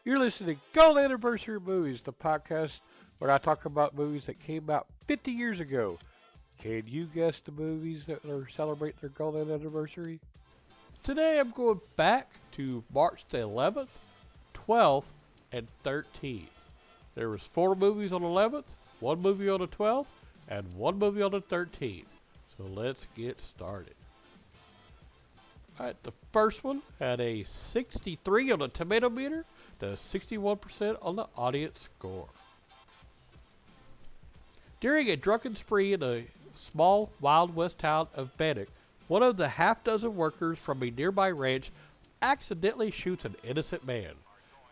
You're listening to Gold Anniversary Movies, the podcast where I talk about movies that came out 50 years ago. Can you guess the movies that are celebrating their golden anniversary? Today I'm going back to March the 11th, 12th, and 13th. There was 4 movies on the 11th, 1 movie on the 12th, and 1 movie on the 13th. So let's get started. Alright, the first one had a 63 on the tomato meter to 61% on the audience score. During a drunken spree in a small Wild West town of Bannock, one of the half-dozen workers from a nearby ranch accidentally shoots an innocent man.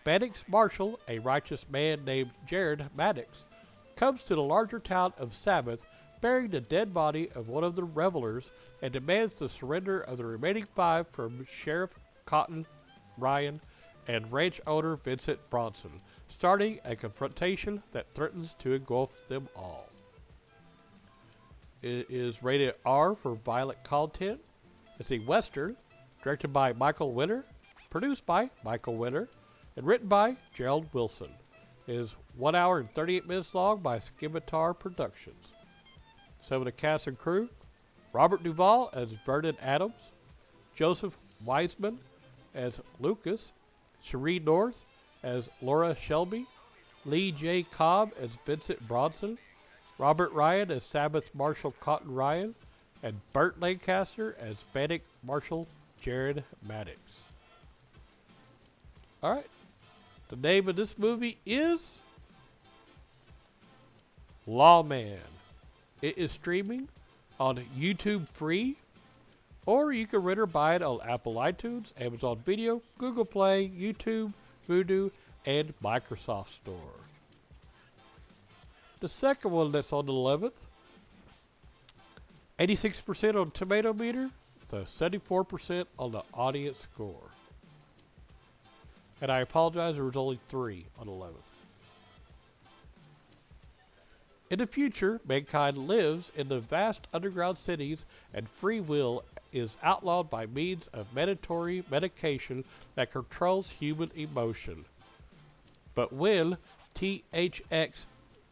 Bannock's marshal, a righteous man named Jared Maddox, comes to the larger town of Sabbath, bearing the dead body of one of the revelers, and demands the surrender of the remaining 5 from Sheriff Cotton Ryan and ranch owner Vincent Bronson, starting a confrontation that threatens to engulf them all. It is rated R for violent content. It's a Western, directed by Michael Winter, produced by Michael Winter, and written by Gerald Wilson. It is 1 hour and 38 minutes long by Scimitar Productions. Some of the cast and crew: Robert Duvall as Vernon Adams, Joseph Wiseman as Lucas, Cherie North as Laura Shelby, Lee J. Cobb as Vincent Bronson, Robert Ryan as Sabbath Marshal Cotton Ryan, and Burt Lancaster as Bannock Marshal Jared Maddox. Alright, the name of this movie is Lawman. It is streaming on YouTube free, or you can rent or buy it on Apple iTunes, Amazon Video, Google Play, YouTube, Vudu, and Microsoft Store. The second one that's on the 11th, 86% on tomato meter to 74% on the audience score. And I apologize, there was only 3 on the 11th. In the future, mankind lives in the vast underground cities, and free will is outlawed by means of mandatory medication that controls human emotion. But when THX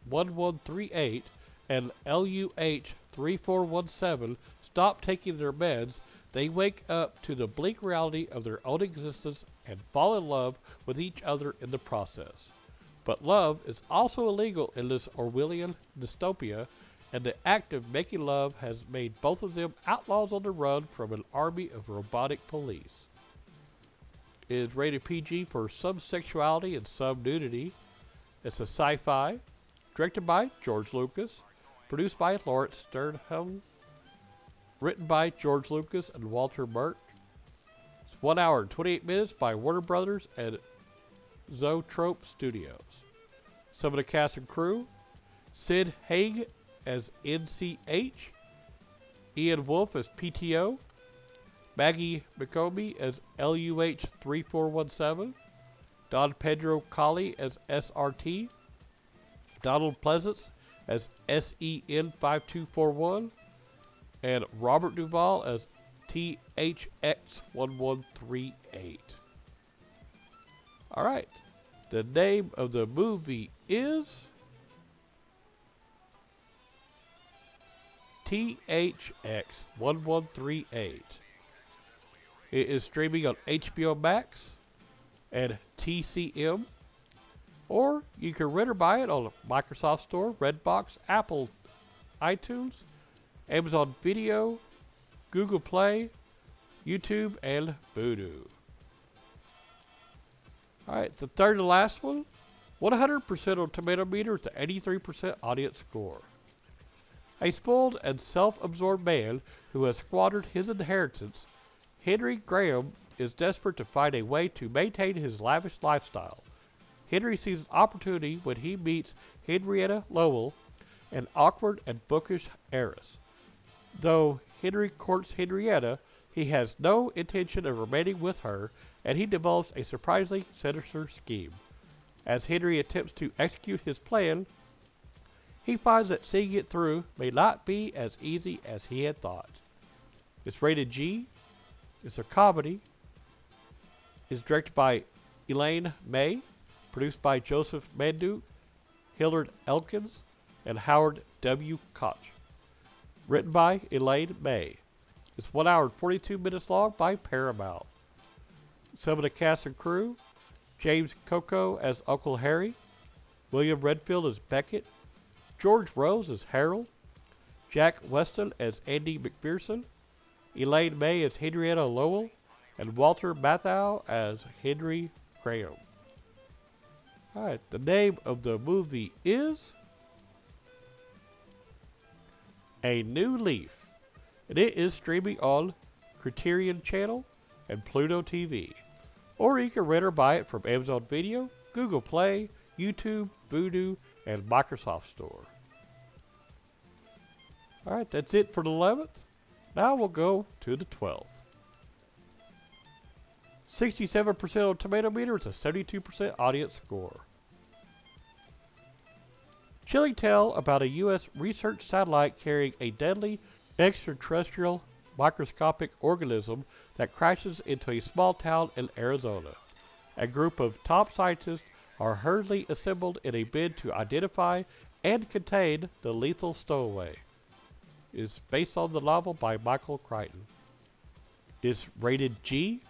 1138 and LUH 3417 stop taking their meds, they wake up to the bleak reality of their own existence and fall in love with each other in the process. But love is also illegal in this Orwellian dystopia, and the act of making love has made both of them outlaws on the run from an army of robotic police. It is rated PG for some sexuality and some nudity. It's a sci-fi, directed by George Lucas, produced by Lawrence Sternhelm, written by George Lucas and Walter Murch. It's 1 hour and 28 minutes by Warner Brothers and Zoetrope Studios. Some of the cast and crew: Sid Haig as NCH, Ian Wolfe as PTO, Maggie McComey as LUH 3417, Don Pedro Colley as SRT, Donald Pleasance as SEN 5241, and Robert Duvall as THX 1138. Alright, the name of the movie is THX 1138. It is streaming on HBO Max and TCM, or you can rent or buy it on Microsoft Store, Redbox, Apple iTunes, Amazon Video, Google Play, YouTube, and Vudu. Alright, the third and last one, 100% on tomato meter to 83% audience score. A spoiled and self-absorbed man who has squandered his inheritance, Henry Graham is desperate to find a way to maintain his lavish lifestyle. Henry sees an opportunity when he meets Henrietta Lowell, an awkward and bookish heiress. Though Henry courts Henrietta, he has no intention of remaining with her, and he develops a surprisingly sinister scheme. As Henry attempts to execute his plan, he finds that seeing it through may not be as easy as he had thought. It's rated G. It's a comedy. It's directed by Elaine May, produced by Joseph Manduke, Hillard Elkins, and Howard W. Koch. Written by Elaine May. It's 1 hour and 42 minutes long by Paramount. Some of the cast and crew: James Coco as Uncle Harry, William Redfield as Beckett, George Rose as Harold, Jack Weston as Andy McPherson, Elaine May as Henrietta Lowell, and Walter Matthau as Henry Graham. Alright, the name of the movie is A New Leaf, and it is streaming on Criterion Channel and Pluto TV. Or you can rent or buy it from Amazon Video, Google Play, YouTube, Vudu, and Microsoft Store. Alright, that's it for the 11th. Now we'll go to the 12th. 67% on Tomato Meter, it's a 72% audience score. Chilling tale about a U.S. research satellite carrying a deadly extraterrestrial microscopic organism that crashes into a small town in Arizona. A group of top scientists are hurriedly assembled in a bid to identify and contain the lethal stowaway. It is based on the novel by Michael Crichton. It's rated G.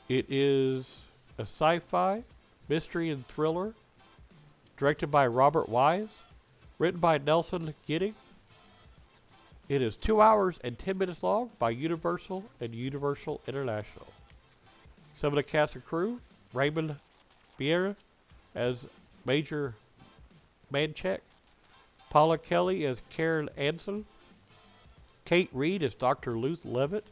It is a sci-fi, mystery and thriller, directed by Robert Wise, written by Nelson Gidding. It is 2 hours and 10 minutes long by Universal and Universal International. Some of the cast and crew: Raymond Biera as Major Manchek, Paula Kelly as Karen Anson, Kate Reed as Dr. Luth Levitt,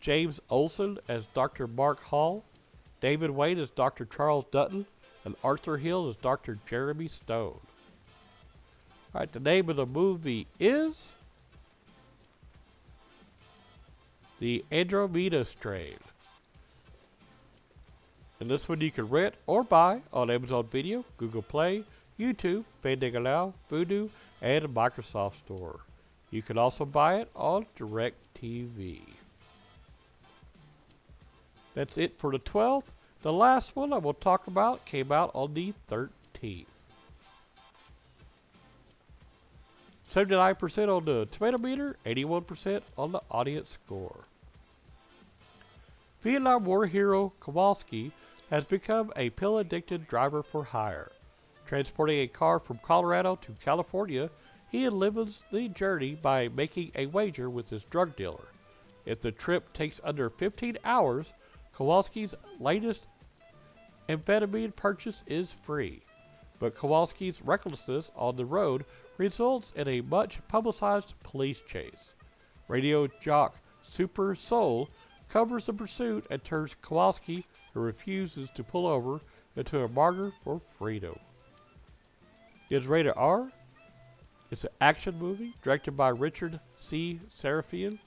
James Olson as Dr. Mark Hall, David Wade as Dr. Charles Dutton, and Arthur Hill as Dr. Jeremy Stone. Alright, the name of the movie is The Andromeda Strain. And this one you can rent or buy on Amazon Video, Google Play, YouTube, Fandango Now, Vudu, and Microsoft Store. You can also buy it on DirecTV. That's it for the 12th. The last one I will talk about came out on the 13th. 79% on the Tomato Meter, 81% on the audience score. Vietnam War hero Kowalski has become a pill-addicted driver for hire. Transporting a car from Colorado to California, he lives the journey by making a wager with his drug dealer. If the trip takes under 15 hours, Kowalski's latest amphetamine purchase is free. But Kowalski's recklessness on the road results in a much publicized police chase. Radio jock Super Soul covers the pursuit and turns Kowalski, who refuses to pull over, into a martyr for freedom. It's rated R. It's an action movie directed by Richard C. Serafian,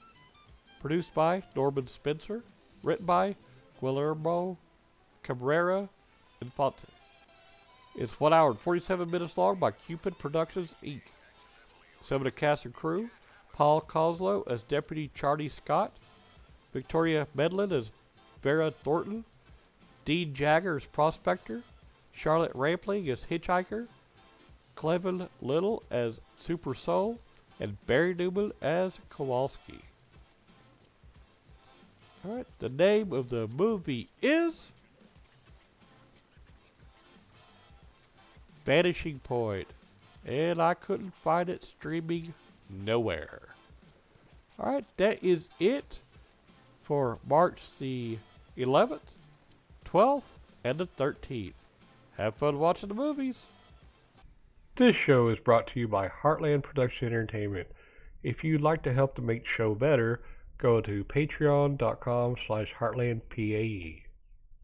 produced by Norman Spencer, written by Guillermo Cabrera Infante. It's 1 hour and 47 minutes long by Cupid Productions, Inc. Some of the cast and crew: Paul Coslow as Deputy Charlie Scott, Victoria Medlin as Vera Thornton, Dean Jagger as Prospector, Charlotte Rampling as Hitchhiker, Clevin Little as Super Soul, and Barry Newman as Kowalski. Alright, the name of the movie is Vanishing Point, and I couldn't find it streaming nowhere. Alright, that is it for March the 11th, 12th, and the 13th. Have fun watching the movies. This show is brought to you by Heartland Production Entertainment. If you'd like to help to make the show better, go to patreon.com/heartlandpae.